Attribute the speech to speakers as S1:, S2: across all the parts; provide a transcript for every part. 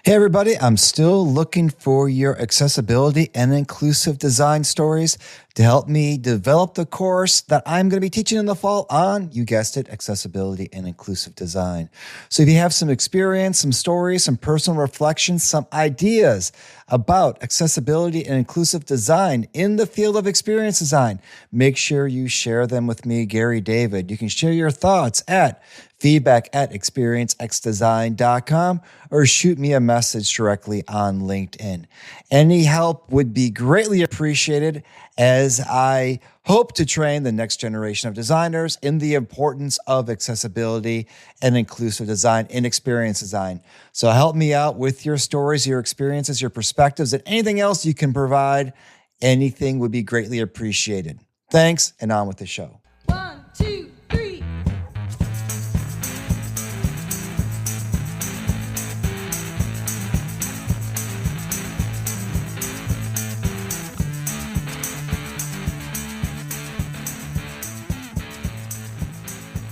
S1: Hey, everybody, I'm still looking for your accessibility and inclusive design stories to help me develop the course that I'm going to be teaching in the fall on, you guessed it, accessibility and inclusive design. So if you have some experience, some stories, some personal reflections, some ideas about accessibility and inclusive design in the field of experience design, make sure you share them with me, Gary David. You can share your thoughts at feedback@experiencexdesign.com or shoot me a message directly on LinkedIn. Any help would be greatly appreciated as I hope to train the next generation of designers in the importance of accessibility and inclusive design in experience design. So help me out with your stories, your experiences, your perspectives, and anything else you can provide. Anything would be greatly appreciated. Thanks, and on with the show.
S2: 1, 2, 3.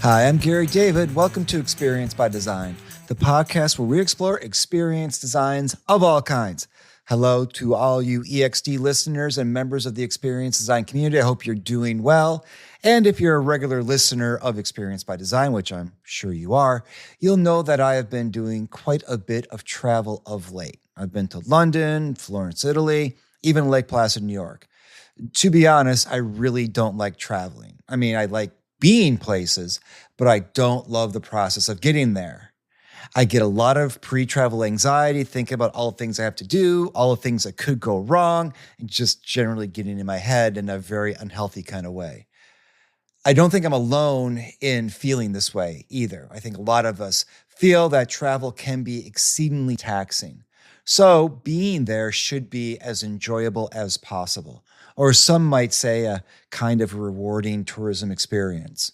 S1: Hi, I'm Gary David. Welcome to Experience by Design, the podcast where we explore experience designs of all kinds. Hello to all you EXD listeners and members of the experience design community. I hope you're doing well. And if you're a regular listener of Experience by Design, which I'm sure you are, you'll know that I have been doing quite a bit of travel of late. I've been to London, Florence, Italy, even Lake Placid, New York. To be honest, I really don't like traveling. I mean, I like being places, but I don't love the process of getting there. I get a lot of pre-travel anxiety, thinking about all the things I have to do, all the things that could go wrong, and just generally getting in my head in a very unhealthy kind of way. I don't think I'm alone in feeling this way either. I think a lot of us feel that travel can be exceedingly taxing. So being there should be as enjoyable as possible, or some might say a kind of rewarding tourism experience.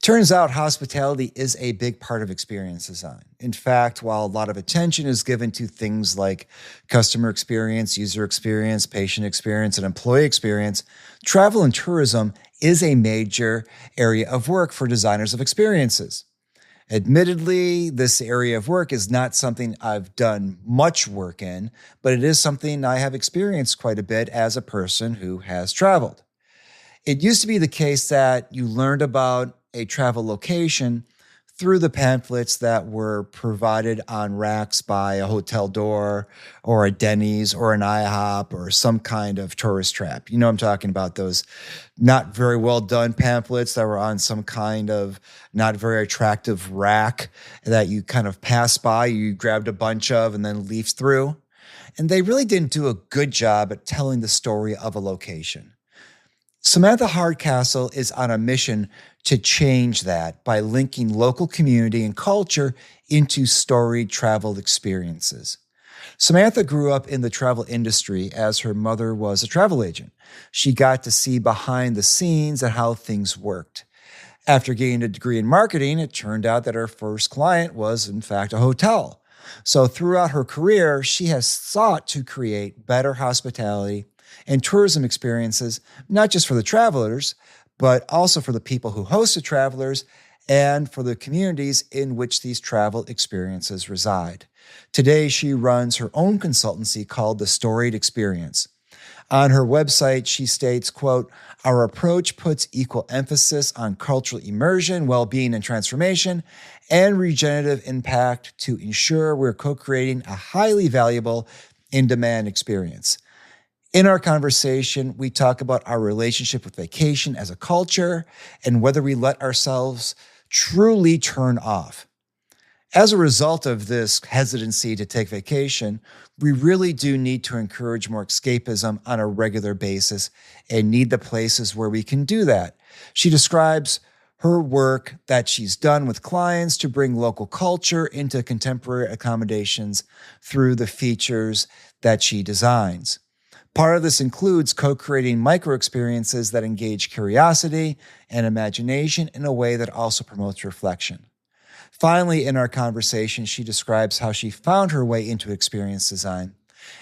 S1: Turns out hospitality is a big part of experience design. In fact, while a lot of attention is given to things like customer experience, user experience, patient experience, and employee experience, travel and tourism is a major area of work for designers of experiences. Admittedly, this area of work is not something I've done much work in, but it is something I have experienced quite a bit as a person who has traveled. It used to be the case that you learned about a travel location through the pamphlets that were provided on racks by a hotel door or a Denny's or an IHOP or some kind of tourist trap. You know, I'm talking about those not very well done pamphlets that were on some kind of not very attractive rack that you kind of passed by, you grabbed a bunch of and then leafed through. And they really didn't do a good job at telling the story of a location. Samantha Hardcastle is on a mission to change that by linking local community and culture into storied travel experiences. Samantha grew up in the travel industry as her mother was a travel agent. She got to see behind the scenes and how things worked. After getting a degree in marketing, it turned out that her first client was, in fact, a hotel. So throughout her career, she has sought to create better hospitality and tourism experiences, not just for the travelers, but also for the people who host the travelers and for the communities in which these travel experiences reside. Today, she runs her own consultancy called the Storied Experience. On her website, she states, quote, "Our approach puts equal emphasis on cultural immersion, well-being and transformation, and regenerative impact to ensure we're co-creating a highly valuable, in-demand experience." In our conversation, we talk about our relationship with vacation as a culture and whether we let ourselves truly turn off. As a result of this hesitancy to take vacation, we really do need to encourage more escapism on a regular basis and need the places where we can do that. She describes her work that she's done with clients to bring local culture into contemporary accommodations through the features that she designs. Part of this includes co-creating micro-experiences that engage curiosity and imagination in a way that also promotes reflection. Finally, in our conversation, she describes how she found her way into experience design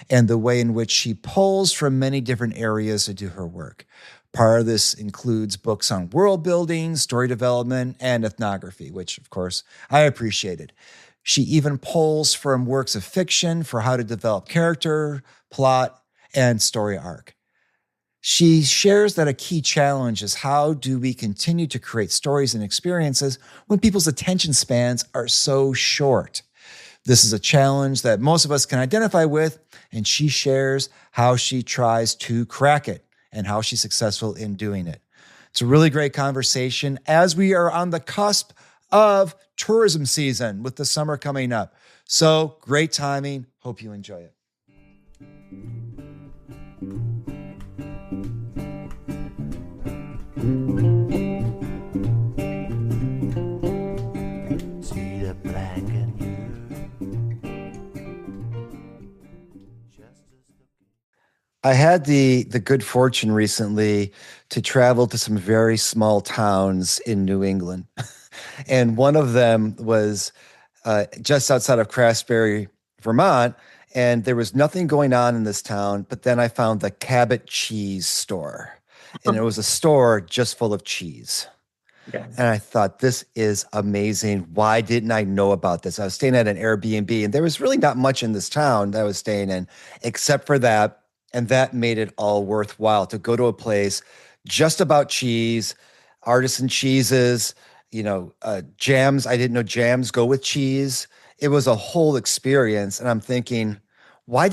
S1: and the way in which she pulls from many different areas to do her work. Part of this includes books on world building, story development, and ethnography, which, of course, I appreciated. She even pulls from works of fiction for how to develop character, plot, and story arc. She shares that a key challenge is how do we continue to create stories and experiences when people's attention spans are so short? This is a challenge that most of us can identify with, and she shares how she tries to crack it and how she's successful in doing it. It's a really great conversation as we are on the cusp of tourism season with the summer coming up. So great timing. Hope you enjoy it. I had the good fortune recently to travel to some very small towns in New England. And one of them was just outside of Craftsbury, Vermont. And there was nothing going on in this town. But then I found the Cabot Cheese store. And it was a store just full of cheese.
S3: Yes.
S1: And I thought, this is amazing. Why didn't I know about this? I was staying at an Airbnb, and there was really not much in this town that I was staying in except for that. And that made it all worthwhile to go to a place just about cheese, artisan cheeses, jams. I didn't know jams go with cheese. It was a whole experience. And I'm thinking, why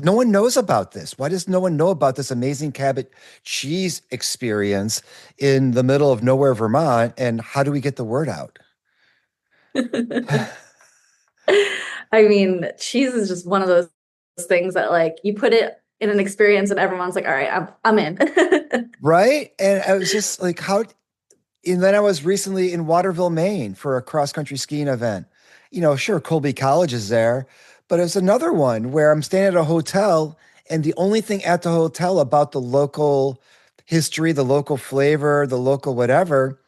S1: no one knows about this? Why does no one know about this amazing Cabot cheese experience in the middle of nowhere, Vermont? And how do we get the word out?
S3: I mean, cheese is just one of those things that like you put it in an experience and everyone's like, all right, I'm in.
S1: Right. And I was just like, and then I was recently in Waterville, Maine for a cross-country skiing event. Sure, Colby College is there, but it was another one where I'm staying at a hotel, and the only thing at the hotel about the local history, the local flavor, the local whatever,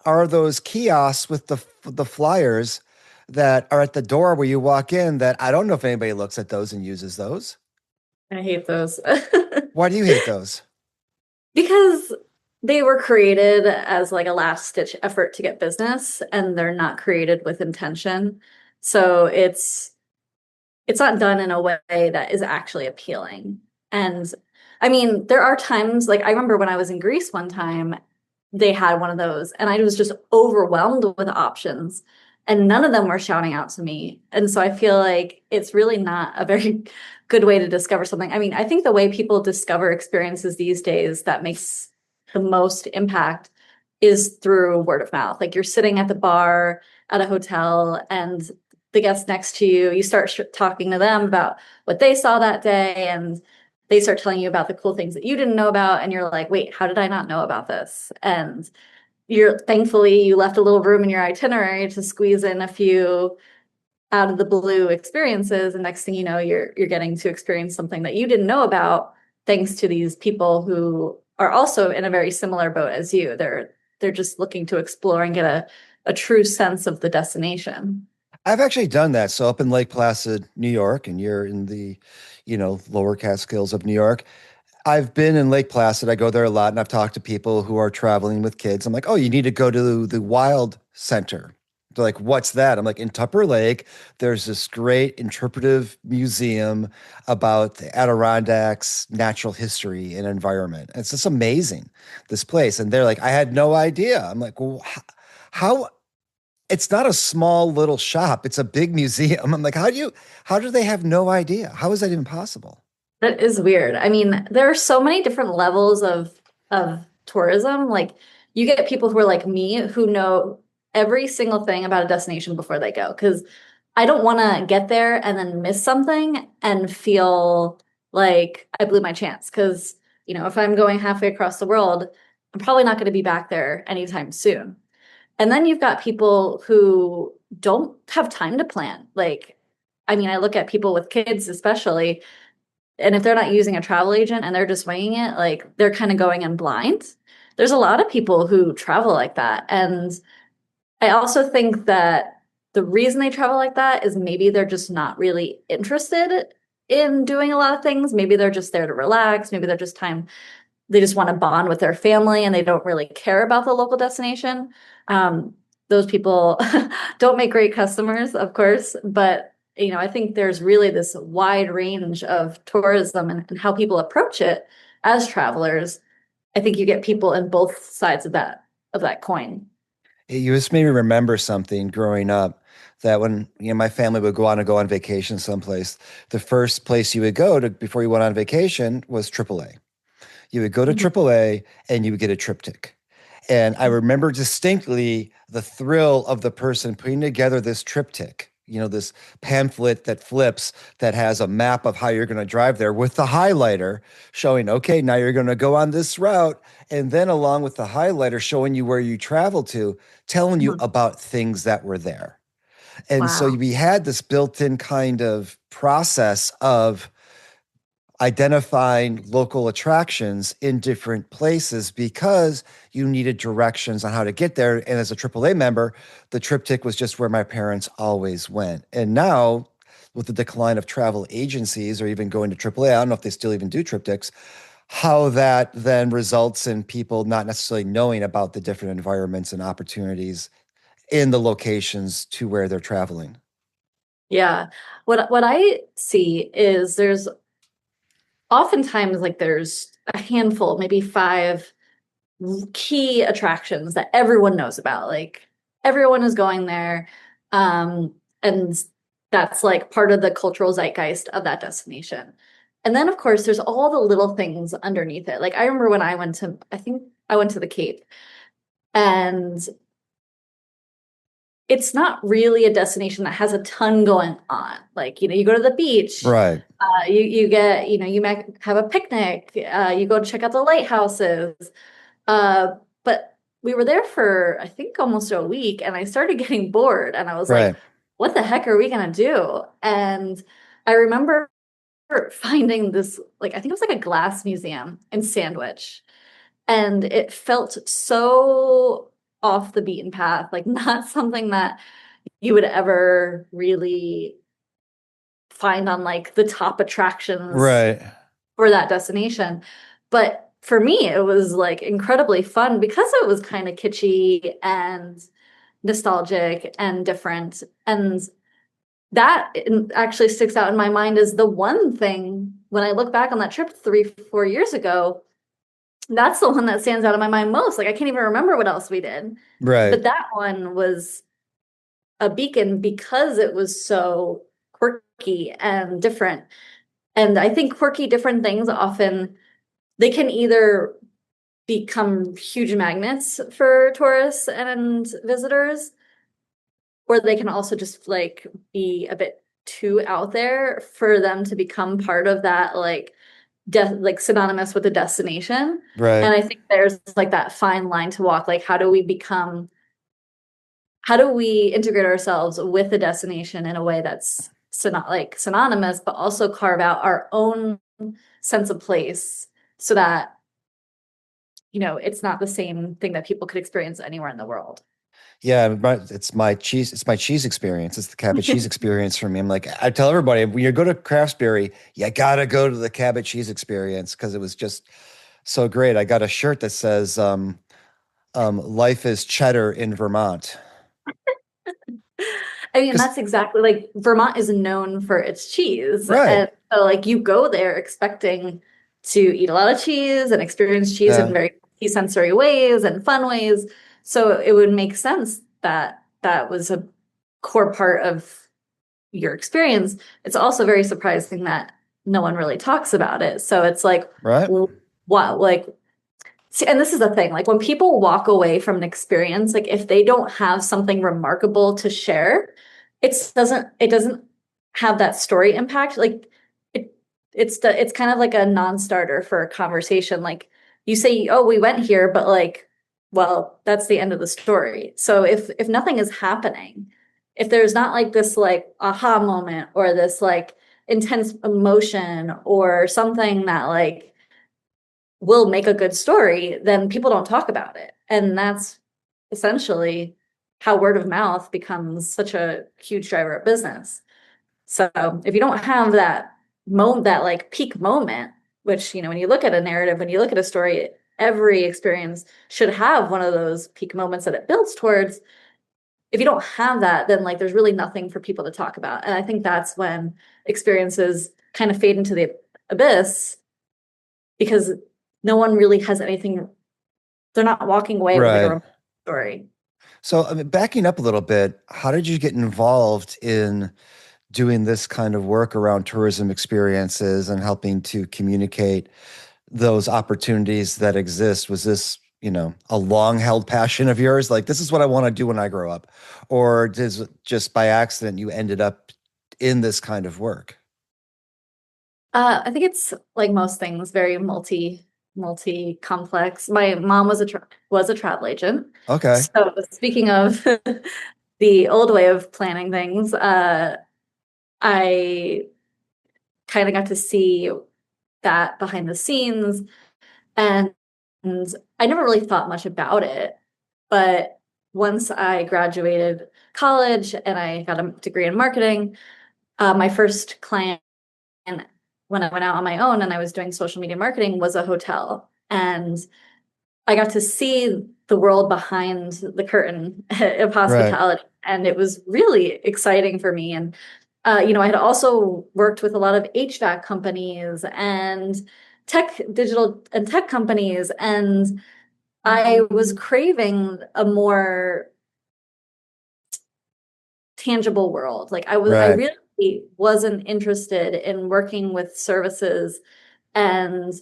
S1: are those kiosks with the flyers that are at the door where you walk in that I don't know if anybody looks at those and uses those.
S3: I hate those.
S1: Why do you hate those?
S3: Because they were created as like a last stitch effort to get business, and they're not created with intention. So it's not done in a way that is actually appealing. And I mean, there are times, like I remember when I was in Greece one time, they had one of those and I was just overwhelmed with options and none of them were shouting out to me. And so I feel like it's really not a very good way to discover something. I mean, I think the way people discover experiences these days that makes the most impact is through word of mouth. Like you're sitting at the bar at a hotel and the guest next to you, you start talking to them about what they saw that day, and they start telling you about the cool things that you didn't know about, and you're like, wait, how did I not know about this? And thankfully you left a little room in your itinerary to squeeze in a few out of the blue experiences, and next thing you know, you're getting to experience something that you didn't know about thanks to these people who are also in a very similar boat as you. They're just looking to explore and get a true sense of the destination.
S1: I've actually done that. So up in Lake Placid, New York, and you're in the, lower Catskills of New York. I've been in Lake Placid. I go there a lot, and I've talked to people who are traveling with kids. I'm like, oh, you need to go to the Wild Center. They're like, what's that? I'm like, in Tupper Lake, there's this great interpretive museum about the Adirondacks' natural history and environment. And it's just amazing, this place. And they're like, I had no idea. I'm like, well, how? It's not a small little shop. It's a big museum. I'm like, how do they have no idea? How is that even possible?
S3: That is weird. I mean, there are so many different levels of tourism. Like you get people who are like me who know every single thing about a destination before they go. Because I don't want to get there and then miss something and feel like I blew my chance. Because, if I'm going halfway across the world, I'm probably not going to be back there anytime soon. And then you've got people who don't have time to plan. Like, I mean, I look at people with kids, especially, and if they're not using a travel agent and they're just winging it, like they're kind of going in blind. There's a lot of people who travel like that. And I also think that the reason they travel like that is maybe they're just not really interested in doing a lot of things. Maybe they're just there to relax. Maybe they're just they just want to bond with their family and they don't really care about the local destination. those people don't make great customers, of course, but I think there's really this wide range of tourism and how people approach it as travelers. I think you get people in both sides of that coin.
S1: You just made me remember something growing up that when my family would go on vacation someplace, the first place you would go to before you went on vacation was AAA. You would go to
S3: Mhm.
S1: AAA and you would get a triptych. And I remember distinctly the thrill of the person putting together this triptych, this pamphlet that flips that has a map of how you're going to drive there with the highlighter showing, okay, now you're going to go on this route. And then along with the highlighter showing you where you travel to, telling you
S3: Mhm.
S1: about things that were there. And so
S3: Wow.
S1: we had this built in kind of process of identifying local attractions in different places because you needed directions on how to get there. And as a AAA member, the triptych was just where my parents always went. And now, with the decline of travel agencies or even going to AAA, I don't know if they still even do triptychs, how that then results in people not necessarily knowing about the different environments and opportunities in the locations to where they're traveling.
S3: Yeah. What I see is there's oftentimes like there's a handful, maybe five key attractions that everyone knows about. Like everyone is going there. Um, and that's like part of the cultural zeitgeist of that destination. And then of course there's all the little things underneath it. Like I remember when I think I went to the Cape, and it's not really a destination that has a ton going on. Like, you go to the beach,
S1: Right.
S3: you get, you might have a picnic, you go to check out the lighthouses. But we were there for, I think, almost a week, and I started getting bored, and I was like,
S1: Right.
S3: what the heck are we gonna do? And I remember finding this, like, I think it was like a glass museum in Sandwich, and it felt so off the beaten path, like not something that you would ever really find on like the top attractions
S1: Right.
S3: for that destination. But for me, it was like incredibly fun because it was kind of kitschy and nostalgic and different. And that actually sticks out in my mind as the one thing when I look back on that trip 3, 4 years ago. That's the one that stands out in my mind most. Like I can't even remember what else we did.
S1: Right.
S3: But that one was a beacon because it was so quirky and different. And I think quirky, different things often they can either become huge magnets for tourists and visitors, or they can also just like be a bit too out there for them to become part of that like synonymous with the destination.
S1: Right.
S3: And I think there's like that fine line to walk. Like how do we integrate ourselves with the destination in a way that's synonymous, but also carve out our own sense of place so that it's not the same thing that people could experience anywhere in the world.
S1: Yeah, it's my cheese experience. It's the Cabot cheese experience for me. I'm like, I tell everybody when you go to Craftsberry, you gotta go to the Cabot cheese experience because it was just so great. I got a shirt that says life is cheddar in Vermont.
S3: I mean,
S1: Because
S3: that's exactly like Vermont is known for its cheese.
S1: right.
S3: And so like you go there expecting to eat a lot of cheese and experience cheese in
S1: Yeah.
S3: very sensory ways and fun ways. So it would make sense that that was a core part of your experience. It's also very surprising that no one really talks about it. So it's like,
S1: Right.
S3: what, like, see, and this is the thing, like when people walk away from an experience, like if they don't have something remarkable to share, it doesn't have that story impact. Like it it's kind of like a non-starter for a conversation. Like you say, oh, we went here, but like, well, that's the end of the story. So if nothing is happening, if there's not like this like aha moment or this like intense emotion or something that like will make a good story, then people don't talk about it. And that's essentially how word of mouth becomes such a huge driver of business. So if you don't have that moment, that like peak moment, which, when you look at a narrative, when you look at a story, every experience should have one of those peak moments that it builds towards. if you don't have that, then like there's really nothing for people to talk about. And I think that's when experiences kind of fade into the abyss because no one really has anything. They're not walking away with like a
S1: Right.
S3: romantic story.
S1: So, I mean, backing up a little bit, how did you get involved in doing this kind of work around tourism experiences and helping to communicate those opportunities that exist? Was this, a long held passion of yours? Like, this is what I want to do when I grow up? Or does it just by accident you ended up in this kind of work?
S3: I think it's like most things, very multi complex. My mom was a travel agent.
S1: Okay.
S3: So speaking of the old way of planning things, I kind of got to see that behind the scenes, and I never really thought much about it. But once I graduated college and I got a degree in marketing, my first client when I went out on my own and I was doing social media marketing was a hotel. And I got to see the world behind the curtain of
S1: Right.
S3: hospitality. And it was really exciting for me. And, I had also worked with a lot of HVAC companies and digital and tech companies. And I was craving a more tangible world. Like I
S1: Right.
S3: really wasn't interested in working with services and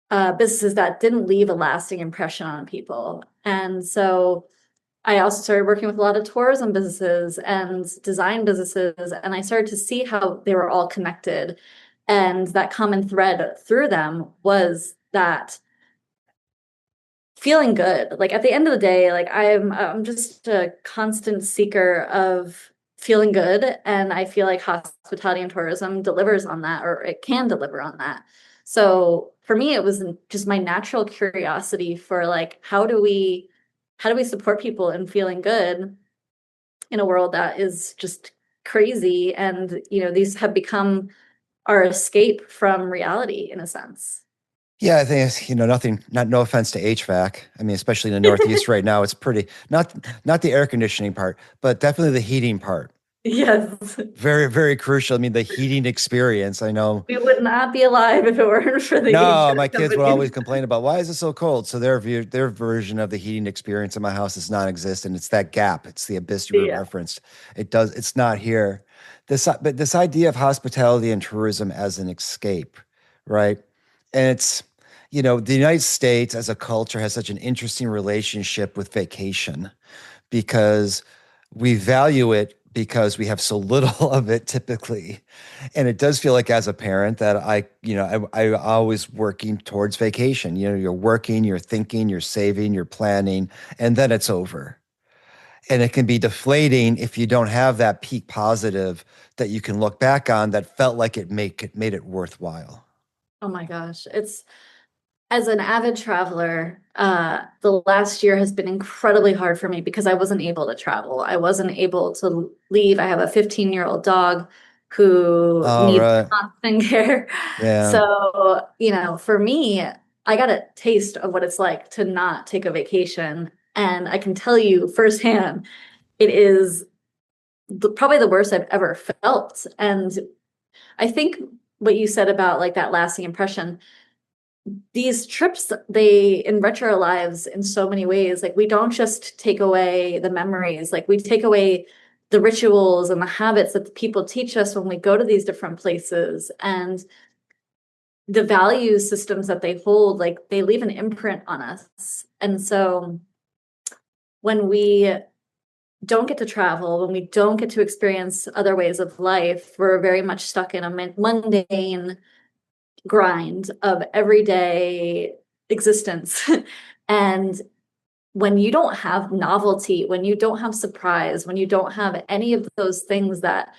S3: businesses that didn't leave a lasting impression on people. And so I also started working with a lot of tourism businesses and design businesses, and I started to see how they were all connected. And that common thread through them was that feeling good. Like at the end of the day, like I'm just a constant seeker of feeling good, and I feel like hospitality and tourism delivers on that, or it can deliver on that. So for me, it was just my natural curiosity for like how do we support people in feeling good in a world that is just crazy, and these have become our escape from reality in a sense.
S1: Yeah, I think it's, no offense to HVAC. I mean, especially in the Northeast right now, it's pretty, not the air conditioning part, but definitely the heating part.
S3: Yes.
S1: Very, very crucial. I mean, the heating experience. I know.
S3: We would not be alive if it weren't for the
S1: No,
S3: HVAC
S1: my kids would always
S3: companies.
S1: complain about why is it so cold? So their version of the heating experience in my house is non-existent. It's that gap. It's the abyss you
S3: Yeah.
S1: referenced. It's not here. But this idea of hospitality and tourism as an escape, right? And it's, the United States as a culture has such an interesting relationship with vacation because we value it because we have so little of it typically. And it does feel like as a parent that I always working towards vacation. You're working, you're thinking, you're saving, you're planning, and then it's over. And it can be deflating if you don't have that peak positive that you can look back on that felt like it made it worthwhile.
S3: Oh my gosh. It's as an avid traveler, the last year has been incredibly hard for me because I wasn't able to travel. I wasn't able to leave. I have a 15-year-old dog who
S1: All
S3: needs
S1: right.
S3: constant care.
S1: Yeah.
S3: So, for me, I got a taste of what it's like to not take a vacation. And I can tell you firsthand, it is probably the worst I've ever felt. And I think what you said about like that lasting impression, these trips, they enrich our lives in so many ways. Like we don't just take away the memories, like we take away the rituals and the habits that the people teach us when we go to these different places, and the value systems that they hold, like they leave an imprint on us. And so when we don't get to travel, when we don't get to experience other ways of life, we're very much stuck in a mundane grind of everyday existence. And when you don't have novelty, when you don't have surprise, when you don't have any of those things that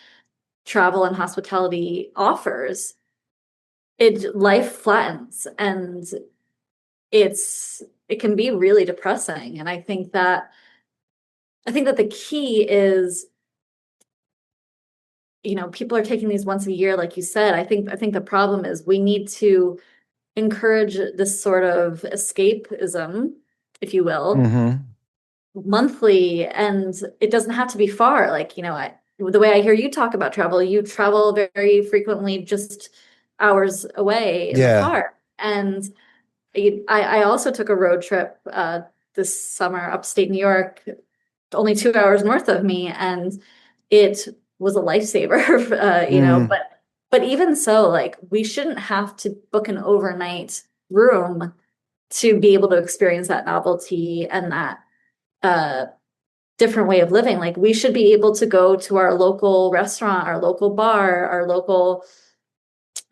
S3: travel and hospitality offers, life flattens, and it can be really depressing. And I think that the key is, people are taking these once a year, like you said. I think the problem is we need to encourage this sort of escapism, if you will,
S1: Mm-hmm.
S3: monthly, and it doesn't have to be far. Like, the way I hear you talk about travel, you travel very frequently, just hours away in the
S1: Yeah.
S3: car. And I also took a road trip this summer upstate New York, only 2 hours north of me, and it was a lifesaver.
S1: Mm,
S3: But even so, like, we shouldn't have to book an overnight room to be able to experience that novelty and that uh, different way of living. Like, we should be able to go to our local restaurant, our local bar, our local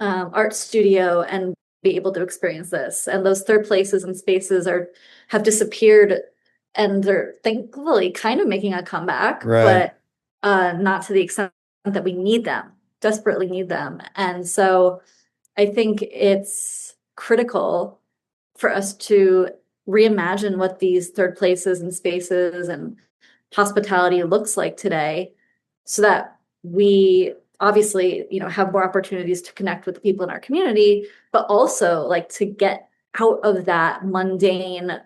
S3: art studio, and be able to experience this. And those third places and spaces have disappeared, and they're thankfully kind of making a comeback,
S1: right.
S3: but not to the extent that we need them, desperately need them. And so I think it's critical for us to reimagine what these third places and spaces and hospitality looks like today, so that we obviously, have more opportunities to connect with the people in our community, but also like to get out of that mundane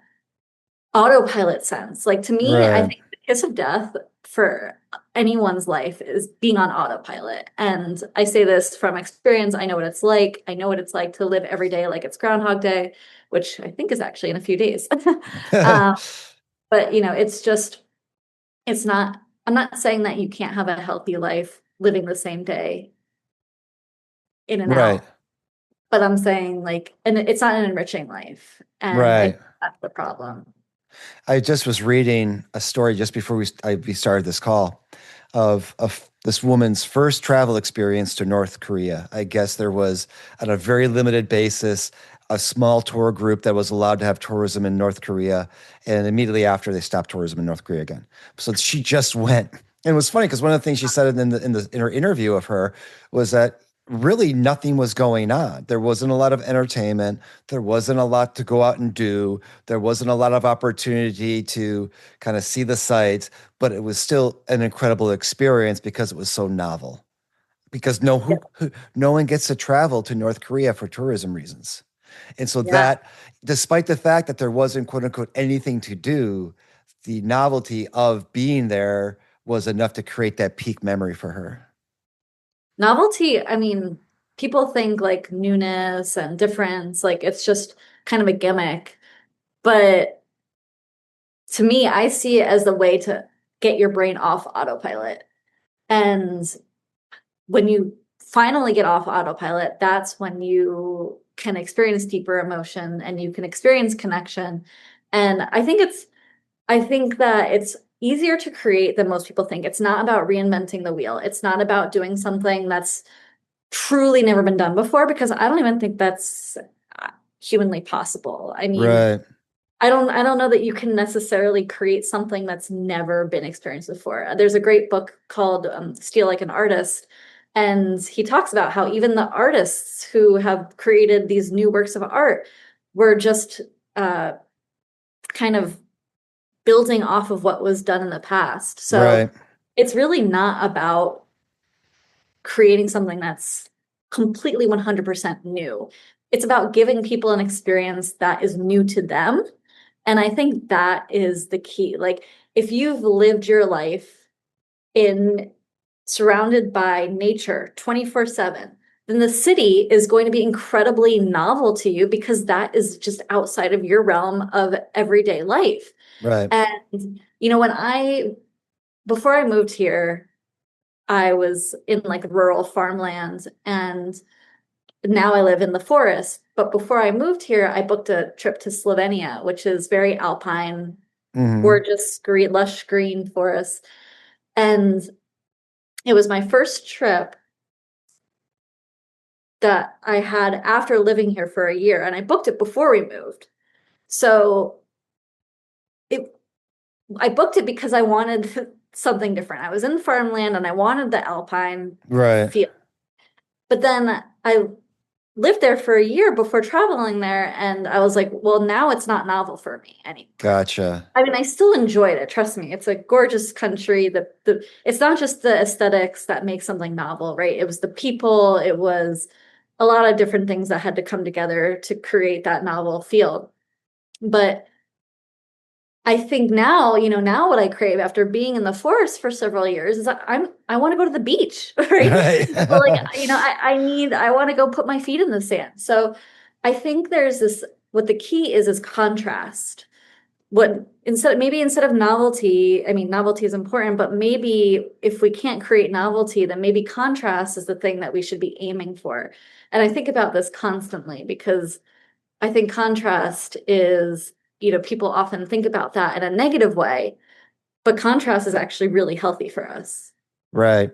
S3: autopilot sense. Like, to me, I
S1: Right.
S3: think the kiss of death for anyone's life is being on autopilot. And I say this from experience. I know what it's like. I know what it's like to live every day like it's Groundhog Day, which I think is actually in a few days. um, but it's not, I'm not saying that you can't have a healthy life living the same day in and
S1: Right.
S3: out, but I'm saying, like, and it's not an enriching life. And I
S1: Right.
S3: think that's the problem.
S1: I just was reading a story just before we started this call of this woman's first travel experience to North Korea. I guess there was, on a very limited basis, a small tour group that was allowed to have tourism in North Korea, and immediately after they stopped tourism in North Korea again. So she just went, and it was funny because one of the things she said in her interview of her was that really nothing was going on. There wasn't a lot of entertainment. There wasn't a lot to go out and do. There wasn't a lot of opportunity to kind of see the sights, but it was still an incredible experience because it was so novel. Because no one gets to travel to North Korea for tourism reasons. And so
S3: Yeah.
S1: that, despite the fact that there wasn't quote unquote anything to do, the novelty of being there was enough to create that peak memory for her.
S3: Novelty, I mean, people think like newness and difference, like it's just kind of a gimmick. But to me, I see it as the way to get your brain off autopilot. And when you finally get off autopilot, that's when you can experience deeper emotion and you can experience connection. And I think that it's easier to create than most people think. It's not about reinventing the wheel. It's not about doing something that's truly never been done before, because I don't even think that's humanly possible. I mean,
S1: Right.
S3: I don't know that you can necessarily create something that's never been experienced before. There's a great book called Steal Like an Artist, and he talks about how even the artists who have created these new works of art were just uh, kind of building off of what was done in the past. So
S1: Right.
S3: it's really not about creating something that's completely 100% new. It's about giving people an experience that is new to them. And I think that is the key. Like, if you've lived your life in surrounded by nature 24/7, then the city is going to be incredibly novel to you, because that is just outside of your realm of everyday life.
S1: Right.
S3: And, before I moved here, I was in like rural farmland, and now I live in the forest. But before I moved here, I booked a trip to Slovenia, which is very alpine,
S1: Hmm.
S3: gorgeous, green, lush green forest. And it was my first trip that I had after living here for a year, and I booked it before we moved. So it I booked it because I wanted something different. I was in farmland and I wanted the alpine
S1: Right.
S3: feel. But then I lived there for a year before traveling there, and I was like, well, now it's not novel for me anymore.
S1: Gotcha.
S3: I mean, I still enjoyed it, trust me. It's a gorgeous country. The It's not just the aesthetics that make something novel, right? It was the people, it was a lot of different things that had to come together to create that novel feel. But I think now, now what I crave after being in the forest for several years is I want to go to the beach, right?
S1: Right.
S3: So like, I want to go put my feet in the sand. So I think there's this, what the key is contrast. Instead of novelty, I mean, novelty is important, but maybe if we can't create novelty, then maybe contrast is the thing that we should be aiming for. And I think about this constantly because I think contrast is, people often think about that in a negative way, but contrast is actually really healthy for us.
S1: Right.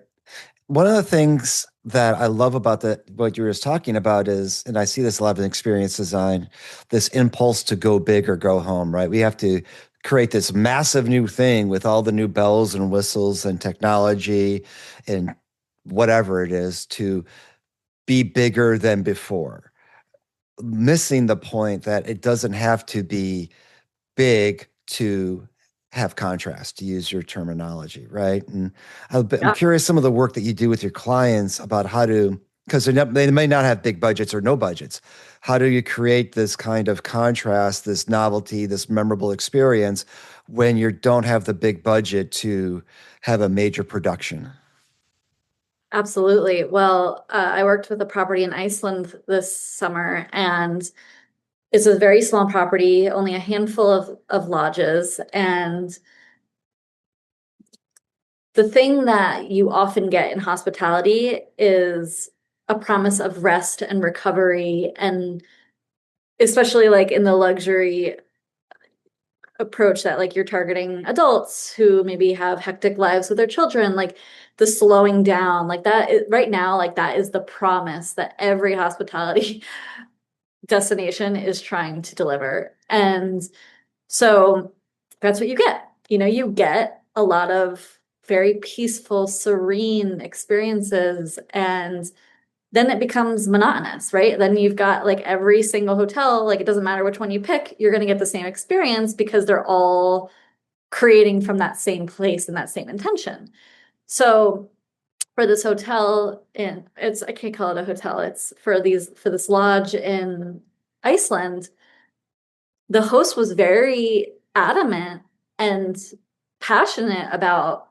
S1: One of the things that I love about what you were just talking about is, and I see this a lot in experience design, this impulse to go big or go home, right? We have to create this massive new thing with all the new bells and whistles and technology and whatever it is to be bigger than before, missing the point that it doesn't have to be big to have contrast, to use your terminology, right? And I'm
S3: Yeah,
S1: curious some of the work that you do with your clients about how to, because they may not have big budgets or no budgets. How do you create this kind of contrast, this novelty, this memorable experience when you don't have the big budget to have a major production?
S3: absolutely. Well, I worked with a property in Iceland this summer, and it's a very small property, only a handful of lodges. And the thing that you often get in hospitality is a promise of rest and recovery, and especially like in the luxury approach that like you're targeting adults who maybe have hectic lives with their children, like the slowing down, like right now, like that is the promise that every hospitality destination is trying to deliver. And so that's what you get. You get a lot of very peaceful, serene experiences, and then it becomes monotonous, right? Then you've got like every single hotel, like it doesn't matter which one you pick, you're going to get the same experience because they're all creating from that same place and that same intention. So for this hotel I can't call it a hotel, it's for this lodge in Iceland, the host was very adamant and passionate about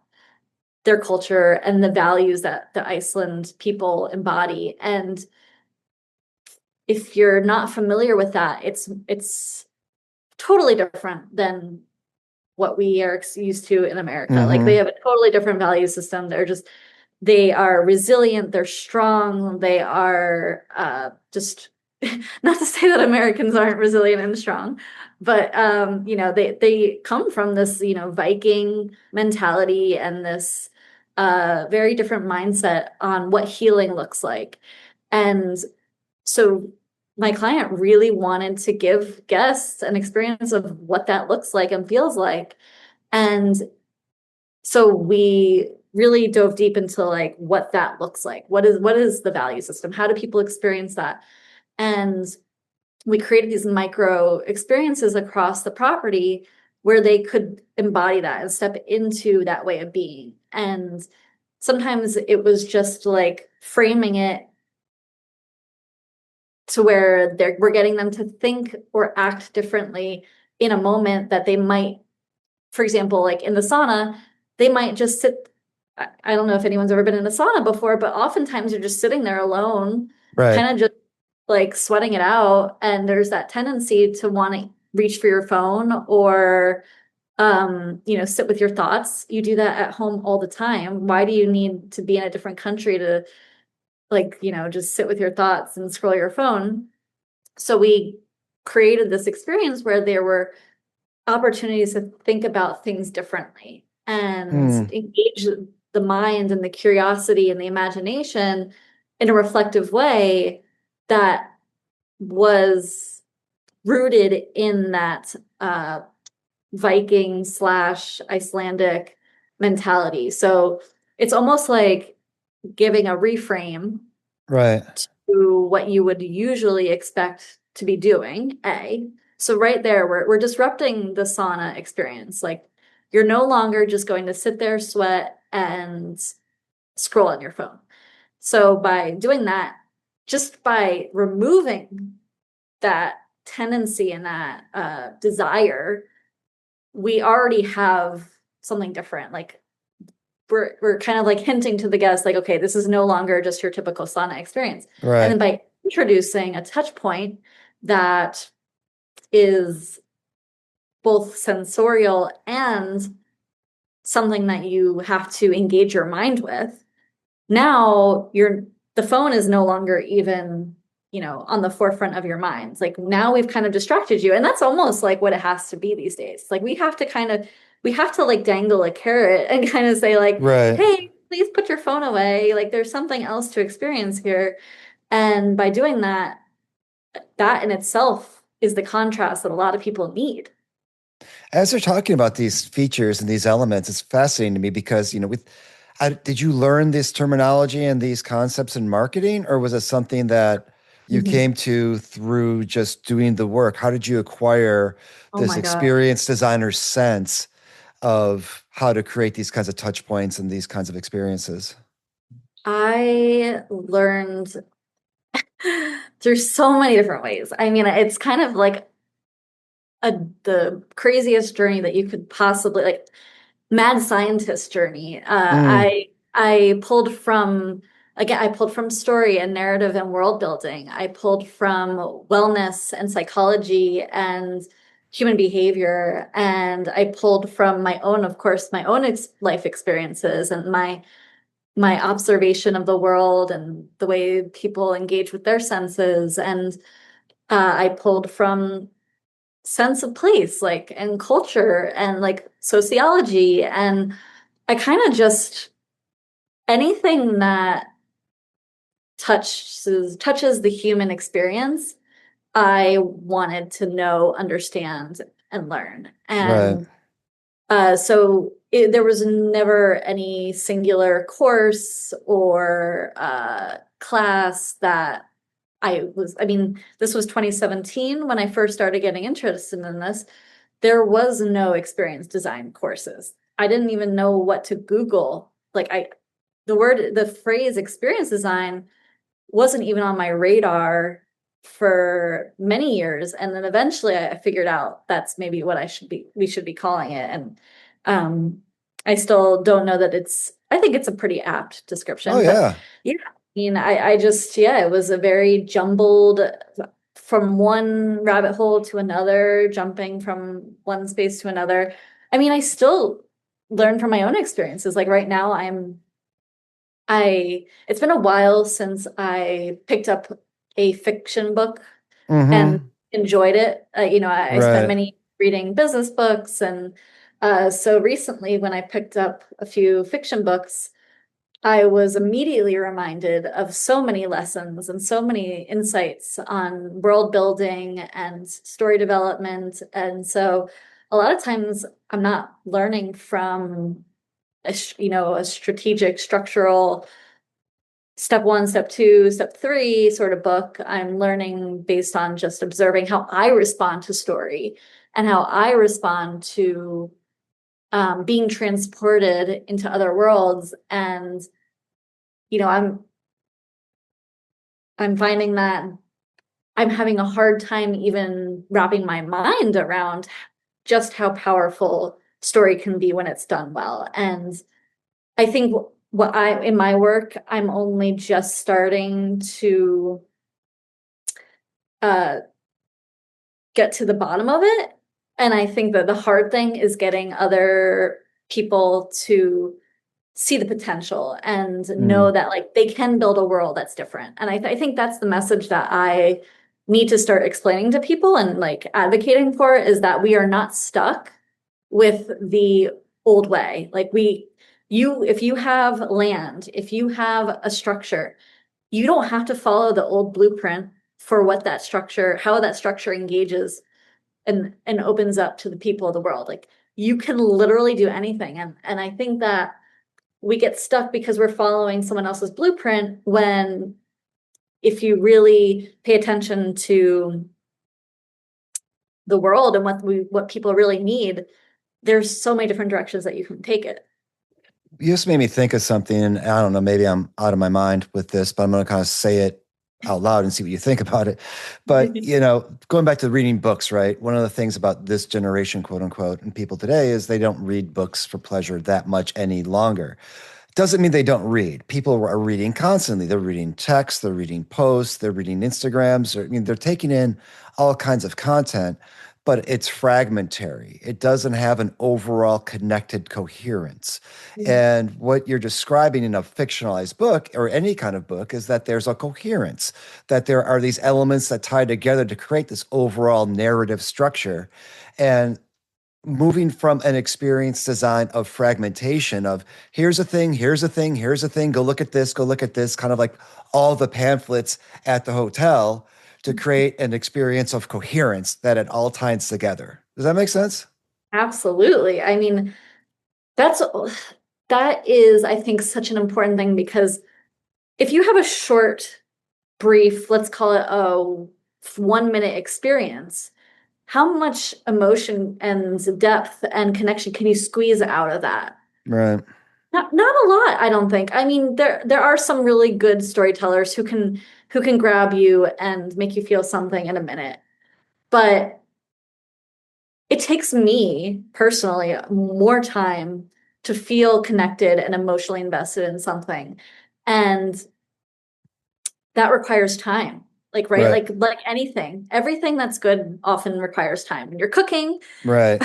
S3: their culture and the values that the Iceland people embody. And if you're not familiar with that, it's totally different than what we are used to in America. Like they
S1: Mm-hmm.
S3: have a totally different value system. They are resilient, they're strong, they are just not to say that Americans aren't resilient and strong, but they come from this, Viking mentality and this very different mindset on what healing looks like. And so my client really wanted to give guests an experience of what that looks like and feels like. And so we really dove deep into like what that looks like. What is the value system? How do people experience that? And we created these micro experiences across the property where they could embody that and step into that way of being. And sometimes it was just like framing it to where we're getting them to think or act differently in a moment that they might, for example, like in the sauna, they might just sit. I don't know if anyone's ever been in a sauna before, but oftentimes you're just sitting there alone,
S1: Right.
S3: kind of just like sweating it out. And there's that tendency to want to reach for your phone or, sit with your thoughts. You do that at home all the time. Why do you need to be in a different country to like, just sit with your thoughts and scroll your phone? So we created this experience where there were opportunities to think about things differently and
S1: Hmm.
S3: engage the mind and the curiosity and the imagination in a reflective way that was rooted in that Viking slash Icelandic mentality. So it's almost like giving a reframe
S1: Right.
S3: to what you would usually expect to be doing, A. So right there, we're disrupting the sauna experience. Like you're no longer just going to sit there, sweat, and scroll on your phone. So by doing that, just by removing that tendency and that desire, we already have something different. Like we're kind of like hinting to the guest, like, okay, this is no longer just your typical sauna experience. And
S1: Right.
S3: then by introducing a touch point that is both sensorial and something that you have to engage your mind with, now the phone is no longer even, on the forefront of your minds. Like now we've kind of distracted you. And that's almost like what it has to be these days. Like we have to like dangle a carrot and kind of say like,
S1: Right.
S3: hey, please put your phone away. Like there's something else to experience here. And by doing that, that in itself is the contrast that a lot of people need.
S1: As they're talking about these features and these elements, it's fascinating to me because, did you learn this terminology and these concepts in marketing, or was it something that you
S3: Mhm.
S1: came to through just doing the work? How did you acquire
S3: Oh
S1: this
S3: my God.
S1: experienced designer sense of how to create these kinds of touch points and these kinds of experiences?
S3: I learned through so many different ways. I mean, it's kind of like the craziest journey that you could possibly like mad scientist journey.
S1: Mm,
S3: I pulled from again, I pulled from story and narrative and world building. I pulled from wellness and psychology and human behavior, and I pulled from my own, of course, my own life experiences and my observation of the world and the way people engage with their senses. And I pulled from sense of place, like, and culture and like sociology. And I kind of just anything that touches the human experience, I wanted to know, understand, and learn.
S1: right.
S3: And there was never any singular course or class that I mean, this was 2017 when I first started getting interested in this. There was no experience design courses. I didn't even know what to Google. The phrase experience design wasn't even on my radar for many years. And then eventually I figured out that's maybe what we should be calling it. And um, I still don't know that I think it's a pretty apt
S1: Oh,
S3: description, but
S1: yeah.
S3: yeah, I mean, I just, yeah, it was a very jumbled from one rabbit hole to another, jumping from one space to another. I mean, I still learn from my own experiences. Like right now, it's been a while since I picked up a fiction book and
S1: Mm-hmm.
S3: enjoyed it. I spent
S1: Right.
S3: many reading business books, and so recently, when I picked up a few fiction books, I was immediately reminded of so many lessons and so many insights on world building and story development. And so, a lot of times, I'm not learning from a strategic, structural step one, step two, step three sort of book. I'm learning based on just observing how I respond to story and how I respond to being transported into other worlds. And, you know, I'm finding that I'm having a hard time even wrapping my mind around just how powerful story can be when it's done well. And I think in my work, I'm only just starting to uh, get to the bottom of it. And I think that the hard thing is getting other people to see the potential and know
S1: Mm.
S3: that like they can build a world that's different. And I think that's the message that I need to start explaining to people and like advocating for is that we are not stuck with the old way. If you have land, if you have a structure, you don't have to follow the old blueprint for how that structure engages and opens up to the people of the world. Like you can literally do anything. And I think that we get stuck because we're following someone else's blueprint when if you really pay attention to the world and what people really need, there's so many different directions that you can take it.
S1: You just made me think of something, and I don't know, maybe I'm out of my mind with this, but I'm going to kind of say it out loud and see what you think about it. But, going back to reading books, right? One of the things about this generation, quote unquote, and people today is they don't read books for pleasure that much any longer. Doesn't mean they don't read. People are reading constantly. They're reading texts, they're reading posts, they're reading Instagrams, they're taking in all kinds of content, but it's fragmentary. It doesn't have an overall connected coherence. And what you're describing in a fictionalized book or any kind of book is that there's a coherence, that there are these elements that tie together to create this overall narrative structure. And moving from an experience design of fragmentation of here's a thing, here's a thing, here's a thing, go look at this, kind of like all the pamphlets at the hotel to create an experience of coherence that it all ties together. Does that make sense?
S3: Absolutely. I mean, that's that is, I think, such an important thing because if you have a short, brief, let's call it a 1 minute experience, how much emotion and depth and connection can you squeeze out of that?
S1: Right.
S3: Not a lot, I don't think. I mean, there are some really good storytellers who can grab you and make you feel something in a minute. But it takes me personally more time to feel connected and emotionally invested in something. And that requires time. Like, right?
S1: Right.
S3: Like anything. Everything that's good often requires time. When you're cooking,
S1: Right.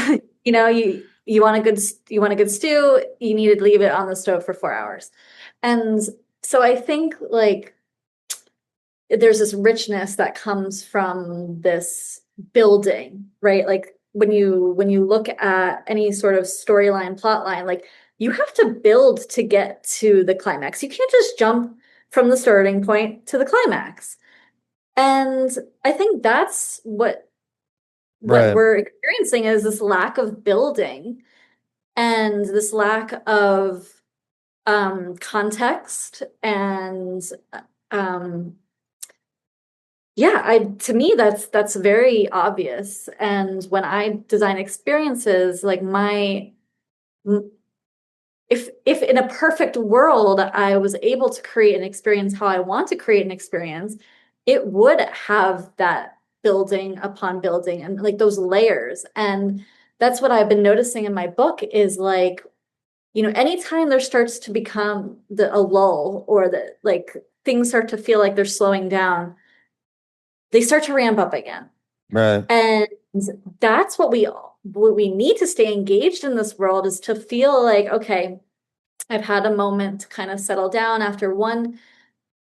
S3: you want a good stew, you need to leave it on the stove for 4 hours. And so I think like there's this richness that comes from this building, right? Like when you look at any sort of storyline, plot line, like you have to build to get to the climax. You can't just jump from the starting point to the climax. And I think that's what
S1: Right.
S3: we're experiencing is this lack of building and this lack of context and um, yeah, to me that's very obvious. And when I design experiences, like if in a perfect world I was able to create an experience how I want to create an experience, it would have that building upon building and like those layers. And that's what I've been noticing in my book is like, anytime there starts to become a lull or that like things start to feel like they're slowing down, they start to ramp up again.
S1: Right.
S3: And that's what we need to stay engaged in this world is to feel like, okay, I've had a moment to kind of settle down after one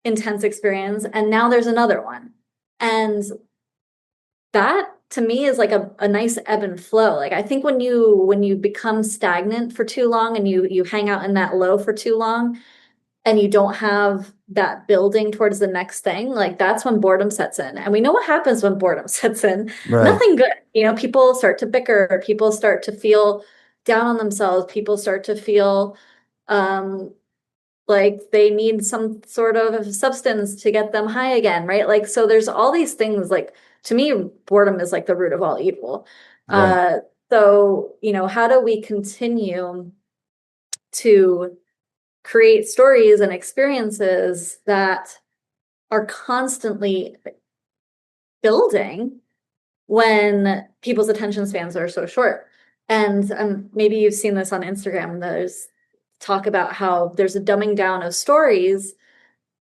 S3: intense experience, and now there's another one. And that to me is like a nice ebb and flow. Like I think when you become stagnant for too long and you hang out in that low for too long and you don't have that building towards the next thing, like that's when boredom sets in. And we know what happens when boredom sets in.
S1: Right.
S3: Nothing good. People start to bicker, people start to feel down on themselves, people start to feel um like they need some sort of substance to get them high again, right? Like so there's all these things like to me boredom is like the root of all evil.
S1: Right.
S3: Uh so, how do we continue to create stories and experiences that are constantly building when people's attention spans are so short. And maybe you've seen this on Instagram. There's talk about how there's a dumbing down of stories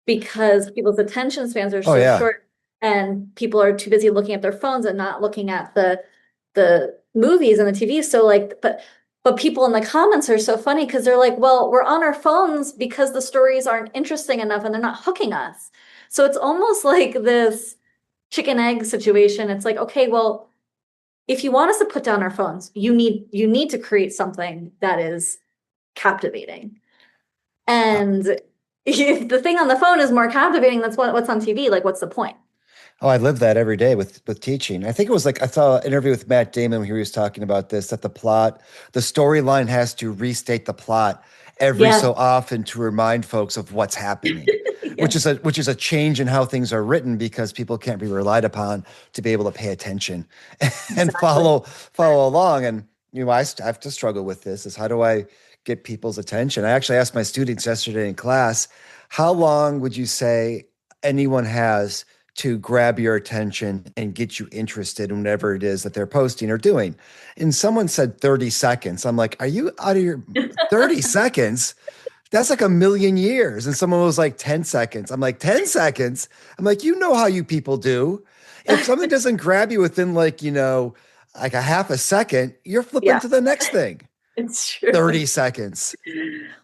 S3: because people's attention spans are
S1: Oh
S3: so
S1: yeah.
S3: short and people are too busy looking at their phones and not looking at the movies and the TV. So like, but people in the comments are so funny because they're like, well, we're on our phones because the stories aren't interesting enough and they're not hooking us. So it's almost like this chicken egg situation. It's like, okay, well, if you want us to put down our phones, you need to create something that is captivating.
S1: Uh,
S3: And if the thing on the phone is more captivating, that's what's on TV. Like, what's the point?
S1: Oh, I live that every day with teaching. I think it was like I saw an interview with Matt Damon where he was talking about this, that the storyline has to restate the plot every
S3: Yeah.
S1: so often to remind folks of what's happening, which
S3: Yeah,
S1: is a change in how things are written because people can't be relied upon to be able to pay attention and
S3: exactly.
S1: follow along. And I have to struggle with this is how do I get people's attention? I actually asked my students yesterday in class, how long would you say anyone has to grab your attention and get you interested in whatever it is that they're posting or doing. And someone said 30 seconds. I'm like, are you out of your 30 seconds? That's like a million years. And someone was like 10 seconds. I'm like, 10 seconds? I'm like, you know how you people do. If something doesn't grab you within like, like a half a second, you're flipping
S3: Yeah,
S1: to the next thing.
S3: it's true.
S1: 30 seconds.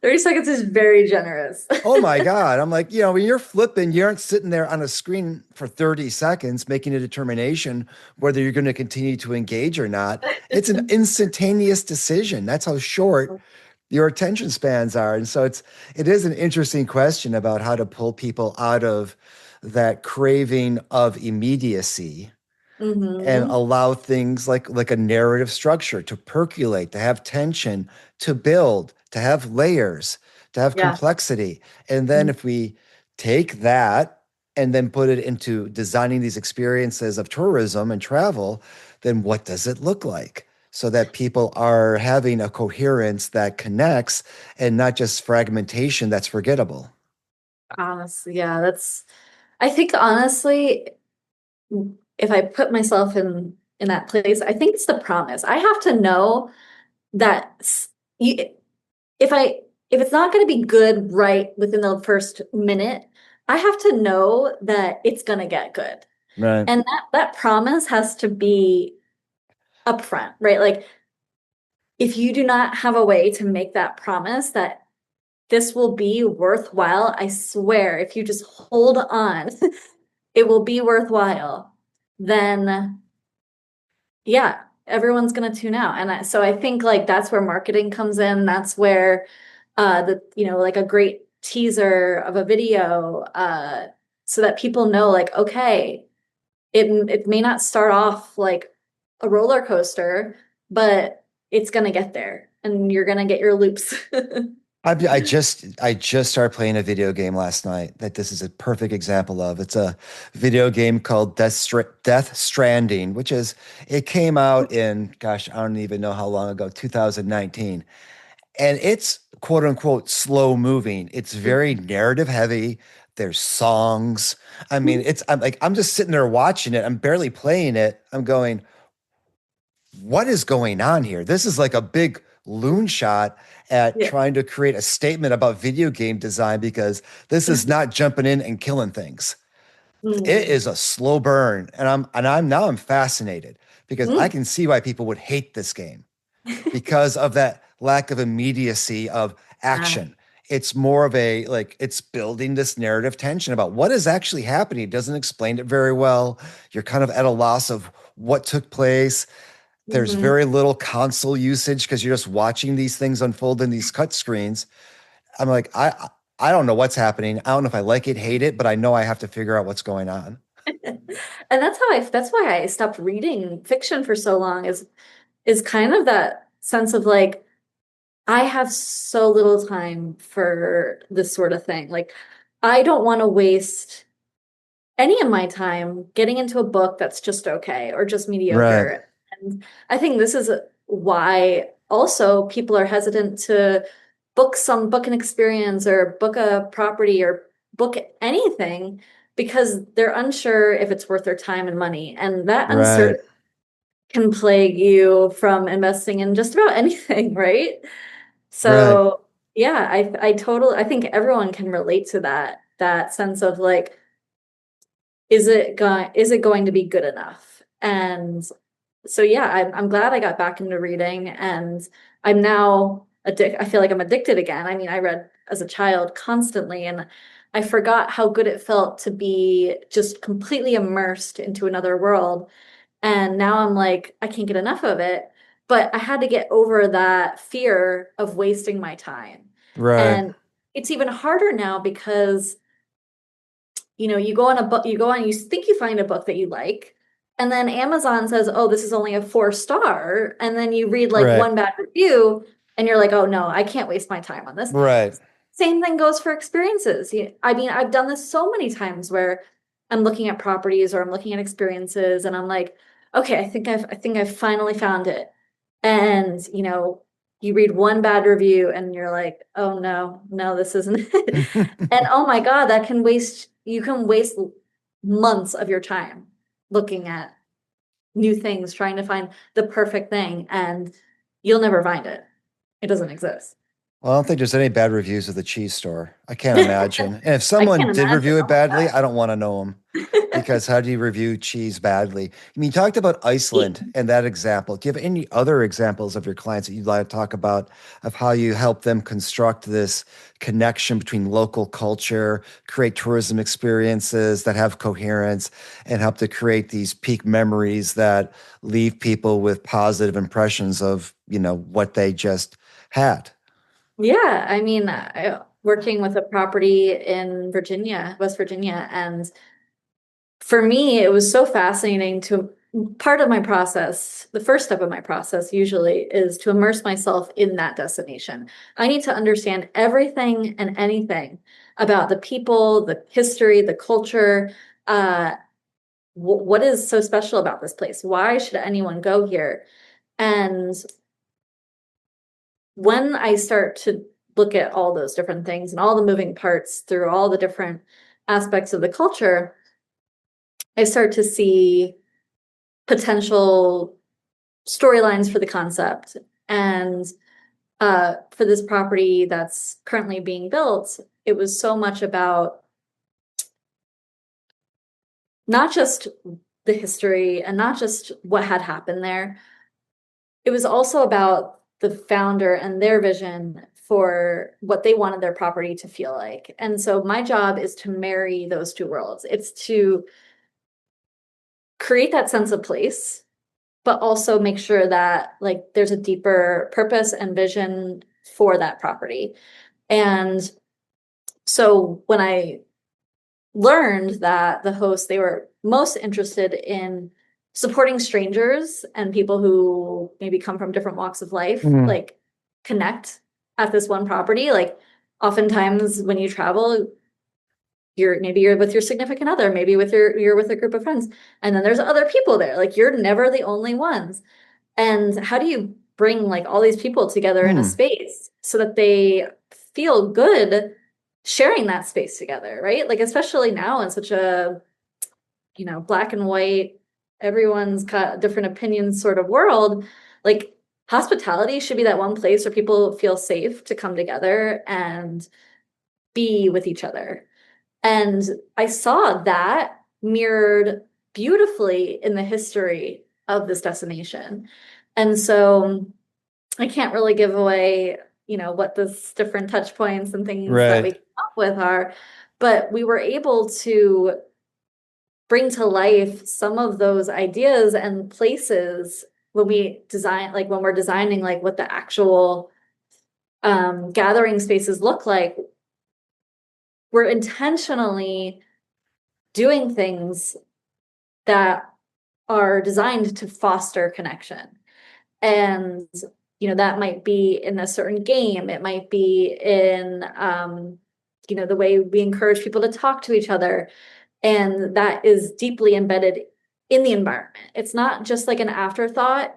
S3: 30 seconds is very generous.
S1: Oh my God. I'm like, when you're flipping, you aren't sitting there on a screen for 30 seconds making a determination whether you're going to continue to engage or not. It's an instantaneous decision. That's how short your attention spans are. And so it is an interesting question about how to pull people out of that craving of immediacy and
S3: Hmm.
S1: allow things like a narrative structure to percolate, to have tension, to build, to have layers, to have
S3: Yeah.
S1: complexity. And then if we take that and then put it into designing these experiences of tourism and travel, then what does it look like? So that people are having a coherence that connects and not just fragmentation that's forgettable.
S3: Honestly, yeah, I think honestly, if I put myself in that place, I think it's the promise. I have to know that you, if I if it's not going to be good right within the first minute, I have to know that it's going to get good.
S1: Right.
S3: And that promise has to be upfront, right? Like if you do not have a way to make that promise that this will be worthwhile, I swear, if you just hold on, it will be worthwhile, then yeah, everyone's going to tune out. And so I think like that's where marketing comes in. That's where like a great teaser of a video so that people know like, okay, it may not start off like a roller coaster, but it's going to get there and you're going to get your loops.
S1: I just started playing a video game last night that this is a perfect example of. It's a video game called Death Stranding, it came out in, gosh, I don't even know how long ago, 2019. And it's quote unquote slow moving. It's very narrative heavy. There's songs. I mean, I'm just sitting there watching it. I'm barely playing it. I'm going, what is going on here? This is like a big loon shot at
S3: Yeah.
S1: trying to create a statement about video game design because this is not jumping in and killing things. It
S3: Mm.
S1: is a slow burn, and I'm fascinated because I
S3: Mm.
S1: can see why people would hate this game because of that lack of immediacy of
S3: Yeah.
S1: action. It's more of it's building this narrative tension about what is actually happening. It doesn't explain it very well. You're kind of at a loss of what took place. There's
S3: Mhm.
S1: very little console usage because you're just watching these things unfold in these cut screens. I'm like, I don't know what's happening. I don't know if I like it, hate it, but I know I have to figure out what's going on.
S3: And that's why I stopped reading fiction for so long is kind of that sense of like I have so little time for this sort of thing. Like I don't want to waste any of my time getting into a book that's just okay or just
S1: Right,
S3: mediocre. And I think this is why also people are hesitant to book an experience or book a property or book anything because they're unsure if it's worth their time and money. And that
S1: right,
S3: uncertainty can plague you from investing in just about anything, right?
S1: right,
S3: So yeah, I think everyone can relate to that sense of like is it going to be good enough? And so yeah, I'm glad I got back into reading and I'm now I feel like I'm addicted again. I mean, I read as a child constantly and I forgot how good it felt to be just completely immersed into another world. And now I'm like, I can't get enough of it. But I had to get over that fear of wasting my time.
S1: right,
S3: And it's even harder now because you go on a book, you think you find a book that you like, and then Amazon says, "Oh, this is only a 4 star," and then you read like
S1: right,
S3: one bad review, and you're like, "Oh no, I can't waste my time on this."
S1: right,
S3: Same thing goes for experiences. I mean, I've done this so many times where I'm looking at properties or I'm looking at experiences, and I'm like, "Okay, I think I've finally found it," and you read one bad review, and you're like, "Oh no, no, this isn't it." And oh my God, that can waste you can waste months of your time looking at new things, trying to find the perfect thing, and you'll never find it. It doesn't exist.
S1: Well, I don't think there's any bad reviews of the cheese store. I can't imagine. And if
S3: I
S1: someone
S3: can't
S1: did
S3: imagine.
S1: review it
S3: Oh my
S1: badly, I don't want to know them because how do you review cheese badly? I mean, you talked about Iceland and that example. Do you have any other examples of your clients that you'd like to talk about of how you help them construct this connection between local culture, create tourism experiences that have coherence, and help to create these peak memories that leave people with positive impressions of, what they just had?
S3: Yeah, I mean, working with a property in Virginia, West Virginia, and for me, it was so fascinating to part of my process. The first step of my process usually is to immerse myself in that destination. I need to understand everything and anything about the people, the history, the culture. What is so special about this place? Why should anyone go here? And when I start to look at all those different things and all the moving parts through all the different aspects of the culture, I start to see potential storylines for the concept. And for this property that's currently being built, it was so much about not just the history and not just what had happened there. It was also about the founder and their vision for what they wanted their property to feel like. And so my job is to marry those two worlds. It's to create that sense of place, but also make sure that like there's a deeper purpose and vision for that property. And so when I learned that the hosts, they were most interested in supporting strangers and people who maybe come from different walks of life,
S1: Mm,
S3: like connect at this one property. Like oftentimes when you travel, you're with your significant other, maybe you're with a group of friends, and then there's other people there. Like you're never the only ones. And how do you bring like all these people together in a
S1: mm,
S3: space so that they feel good sharing that space together, right? Like especially now in such a, black and white, everyone's got different opinions sort of world, like hospitality should be that one place where people feel safe to come together and be with each other. And I saw that mirrored beautifully in the history of this destination. And so I can't really give away, what the different touch points and things that we
S1: right.
S3: came up with are, but we were able to bring to life some of those ideas and places when we design, like when we're designing, like what the actual gathering spaces look like. We're intentionally doing things that are designed to foster connection. And, that might be in a certain game. It might be in, the way we encourage people to talk to each other. And that is deeply embedded in the environment. It's not just like an afterthought.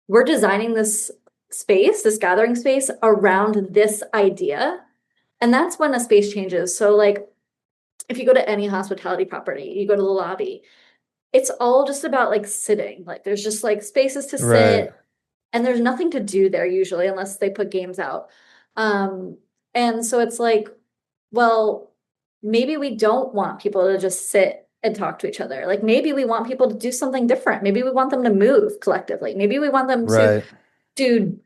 S3: We're designing this space, this gathering space around this idea. And that's when a space changes. So like if you go to any hospitality property, you go to the lobby, it's all just about like sitting. Like there's just like spaces to
S1: Right.
S3: sit and there's nothing to do there usually unless they put games out. And so it's like, well, maybe we don't want people to just sit and talk to each other. Like maybe we want people to do something different. Maybe we want them to move collectively. Maybe we want them to
S1: Right.
S3: do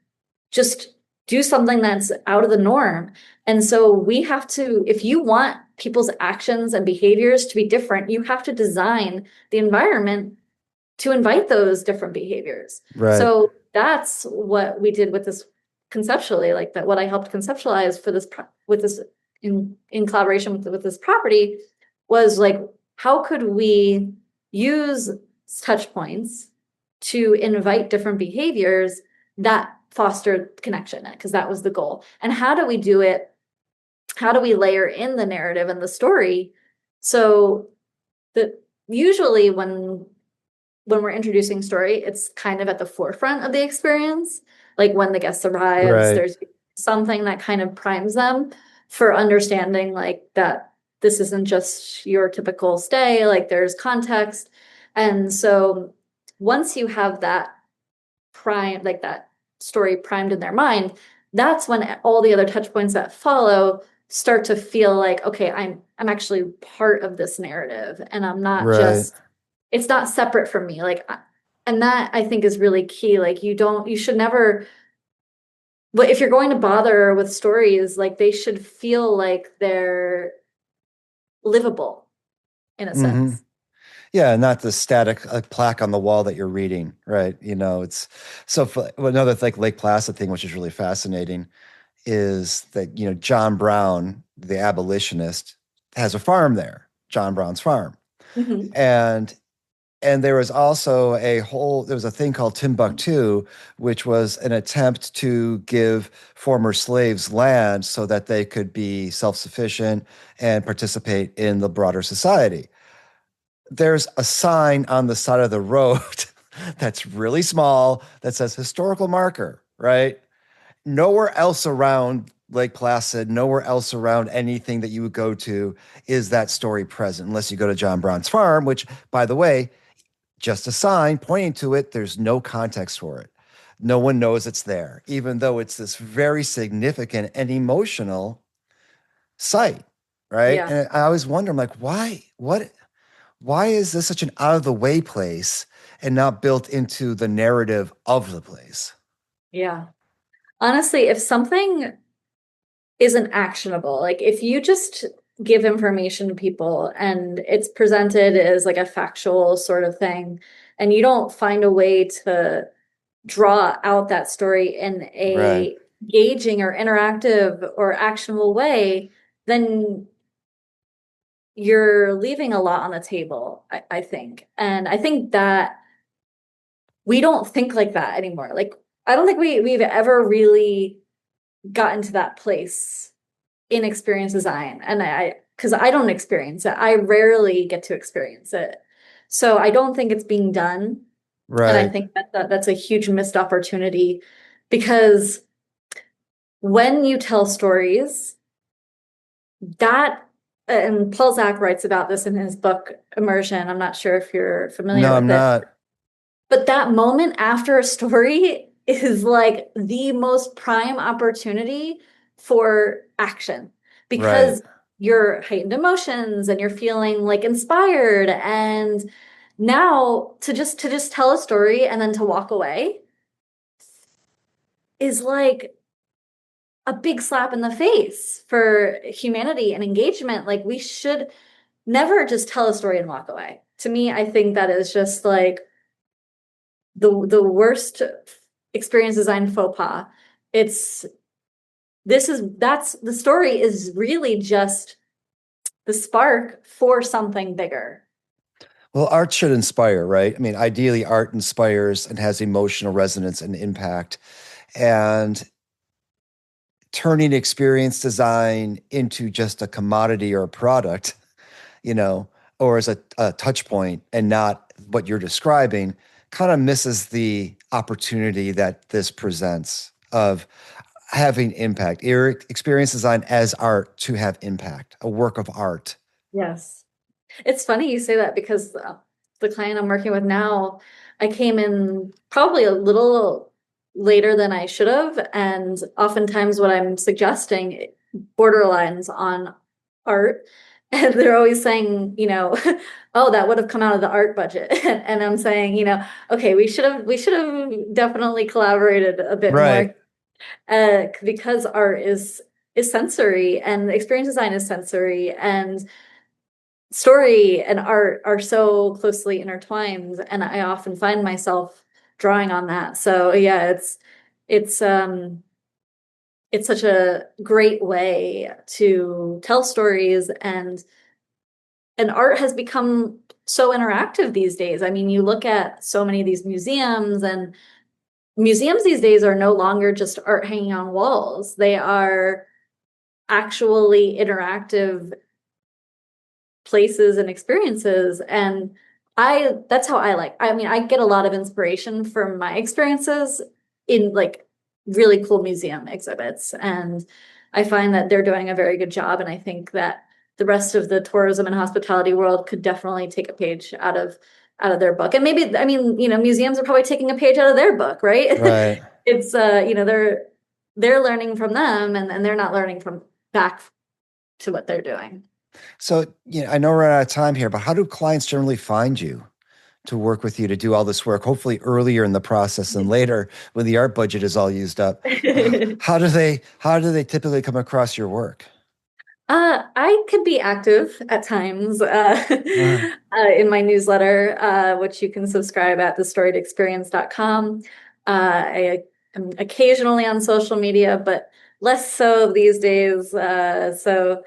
S3: just do something that's out of the norm. And so we have to, if you want people's actions and behaviors to be different, you have to design the environment to invite those different behaviors.
S1: Right.
S3: So that's what we did with this conceptually, like that what I helped conceptualize for this with this in collaboration with this property was like how could we use touch points to invite different behaviors that foster connection, because that was the goal. And how do we do it? How do we layer in the narrative and the story so that usually when we're introducing story, it's kind of at the forefront of the experience. Like when the guest arrives,
S1: Right.
S3: there's something that kind of primes them for understanding like that this isn't just your typical stay, like there's context. And so once you have that like that story primed in their mind, that's when all the other touch points that follow start to feel like, okay, I'm actually part of this narrative, and I'm not
S1: Right.
S3: just, it's not separate from me. Like, and that I think is really key. Like you should never, but if you're going to bother with stories, like they should feel like they're livable in a
S1: Hmm.
S3: sense.
S1: Yeah, not the static plaque on the wall that you're reading, right? It's so another like Lake Placid thing, which is really fascinating, is that John Brown, the abolitionist, has a farm there, John Brown's farm,
S3: Mhm.
S1: and there was also there was a thing called Timbuktu, which was an attempt to give former slaves land so that they could be self-sufficient and participate in the broader society. There's a sign on the side of the road that's really small that says historical marker, right? Nowhere else around Lake Placid, nowhere else around anything that you would go to is that story present, unless you go to John Brown's farm, which, by the way, just a sign pointing to it. There's no context for it. No one knows it's there, even though it's this very significant and emotional site, right?
S3: Yeah.
S1: And I always wonder, I'm like, why? Why is this such an out of the way place and not built into the narrative of the place?
S3: Yeah. Honestly, if something isn't actionable, like if you just give information to people and it's presented as like a factual sort of thing, and you don't find a way to draw out that story in
S1: Right.
S3: a engaging or interactive or actionable way, then you're leaving a lot on the table, I think. And I think that we don't think like that anymore. Like, I don't think we've ever really gotten to that place in experience design. And because I don't experience it, I rarely get to experience it. So I don't think it's being done. And I
S1: Right.
S3: think that's a huge missed opportunity, because when you tell stories, that, and Paul Zak writes about this in his book Immersion. I'm not sure if you're familiar
S1: No, I'm
S3: with it,
S1: not.
S3: but that moment after a story is like the most prime opportunity for action,
S1: Right.
S3: because you're heightened emotions and you're feeling like inspired, and now to just tell a story and then to walk away is like a big slap in the face for humanity and engagement. Like, we should never just tell a story and walk away. To me, I think that is just like the worst experience design faux pas. It's that's the story is really just the spark for something bigger.
S1: Well, art should inspire, right? I mean, ideally, art inspires and has emotional resonance and impact. And turning experience design into just a commodity or a product, you know, or as a touch point and not what you're describing, kind of misses the opportunity that this presents of having impact. Experience design as art to have impact, a work of art.
S3: Yes. It's funny you say that, because the client I'm working with now, I came in probably a little later than I should have. And oftentimes what I'm suggesting borderlines on art. And they're always saying, oh, that would have come out of the art budget. And I'm saying, okay, we should have definitely collaborated a bit
S1: Right.
S3: more, because art is sensory, and experience design is sensory, and story and art are so closely intertwined, and I often find myself drawing on that. So yeah, it's it's such a great way to tell stories, and art has become so interactive these days. I mean, you look at so many of these museums, and museums these days are no longer just art hanging on walls. They are actually interactive places and experiences. And that's how I mean, I get a lot of inspiration from my experiences in like really cool museum exhibits, and I find that they're doing a very good job. And I think that the rest of the tourism and hospitality world could definitely take a page out of their book. And maybe, I mean, museums are probably taking a page out of their book, right?
S1: Right.
S3: It's they're learning from them, and they're not learning from back to what they're doing.
S1: So, I know we're out of time here, but how do clients generally find you to work with you to do all this work, hopefully earlier in the process than later when the art budget is all used up? How do they typically come across your work?
S3: I could be active at times in my newsletter, which you can subscribe at thestoriedexperience.com. I am occasionally on social media, but less so these days. So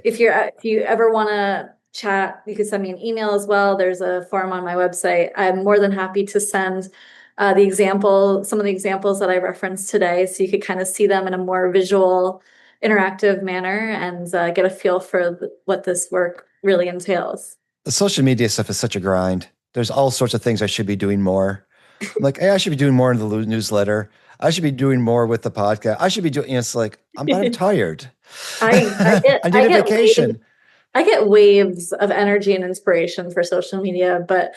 S3: if you ever want to chat, you can send me an email as well. There's a form on my website. I'm more than happy to send some of the examples that I referenced today, so you could kind of see them in a more visual, interactive manner and get a feel for what this work really entails.
S1: The social media stuff is such a grind. There's all sorts of things I should be doing more. I'm like, hey, I should be doing more in the newsletter. I should be doing more with the podcast. I should be doing, it's like, I'm tired. I need a vacation.
S3: I get waves of energy and inspiration for social media, but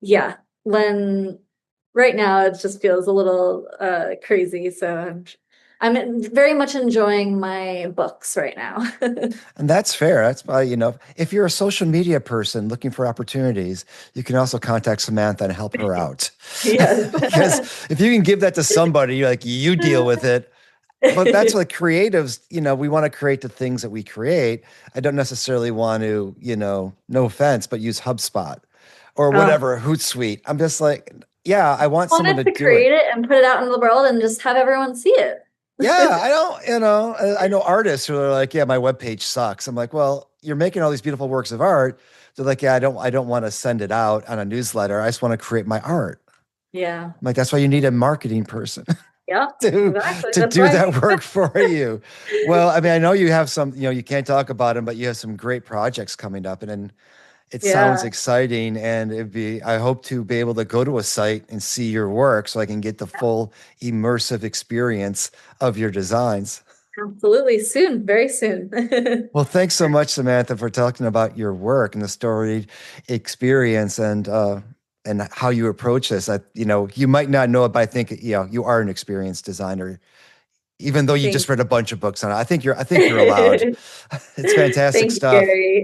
S3: yeah, right now it just feels a little crazy. So I'm very much enjoying my books right now.
S1: And that's fair. That's why, if you're a social media person looking for opportunities, you can also contact Samantha and help her out.
S3: Yes.
S1: Because if you can give that to somebody, you deal with it. But that's what creatives, we want to create the things that we create. I don't necessarily want to, no offense, but use HubSpot or whatever, Hootsuite. I'm just like, yeah, I want someone to
S3: create it and put it out in the world and just have everyone see it.
S1: Yeah, I know artists who are like, yeah, my webpage sucks. I'm like, well, you're making all these beautiful works of art. They're like, yeah, I don't want to send it out on a newsletter. I just want to create my art.
S3: Yeah.
S1: I'm like, that's why you need a marketing person.
S3: Yeah,
S1: to do that work for you. Well, I mean, I know you have some, you can't talk about them, but you have some great projects coming up, and it sounds exciting. And I hope to be able to go to a site and see your work so I can get the full immersive experience of your designs.
S3: Absolutely. Soon, very soon.
S1: Well, thanks so much, Samantha, for talking about your work and the Storied experience and how you approach this. You might not know it, but I think, you are an experienced designer, even though you just read a bunch of books on it. I think you're allowed. It's fantastic stuff.
S3: Gary.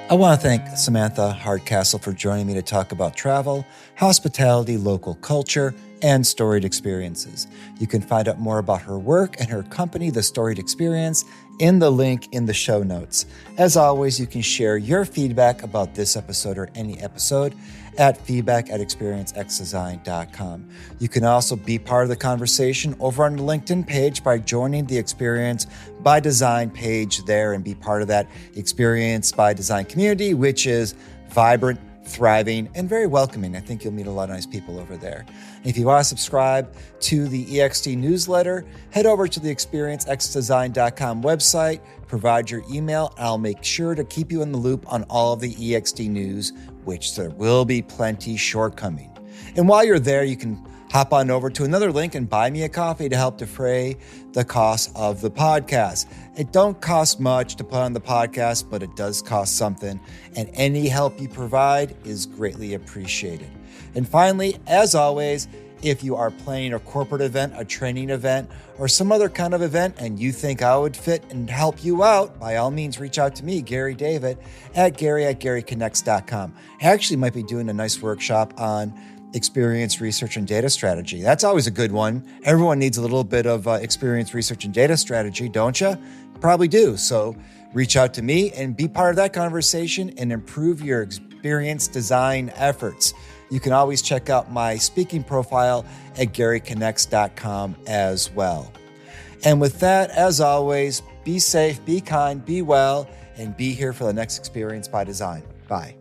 S1: I want to thank Samantha Hardcastle for joining me to talk about travel, hospitality, local culture, and storied experiences. You can find out more about her work and her company, The Storied Experience, in the link in the show notes. As always, you can share your feedback about this episode or any episode at feedback@experienceXdesign.com. You can also be part of the conversation over on the LinkedIn page by joining the Experience by Design page there and be part of that Experience by Design community, which is vibrant, thriving, and very welcoming. I think you'll meet a lot of nice people over there. And if you want to subscribe to the EXD newsletter, head over to the experiencexdesign.com website, provide your email, and I'll make sure to keep you in the loop on all of the EXD news, which there will be plenty shortcoming. And while you're there, you can hop on over to another link and buy me a coffee to help defray the cost of the podcast. It don't cost much to put on the podcast, but it does cost something, and any help you provide is greatly appreciated. And finally, as always, if you are planning a corporate event, a training event, or some other kind of event, and you think I would fit and help you out, by all means, reach out to me, Gary David, at Gary@GaryConnects.com. I actually might be doing a nice workshop on experience research and data strategy. That's always a good one. Everyone needs a little bit of experience research and data strategy, don't you? Probably do. So reach out to me and be part of that conversation and improve your experience design efforts. You can always check out my speaking profile at GaryConnects.com as well. And with that, as always, be safe, be kind, be well, and be here for the next Experience by Design. Bye.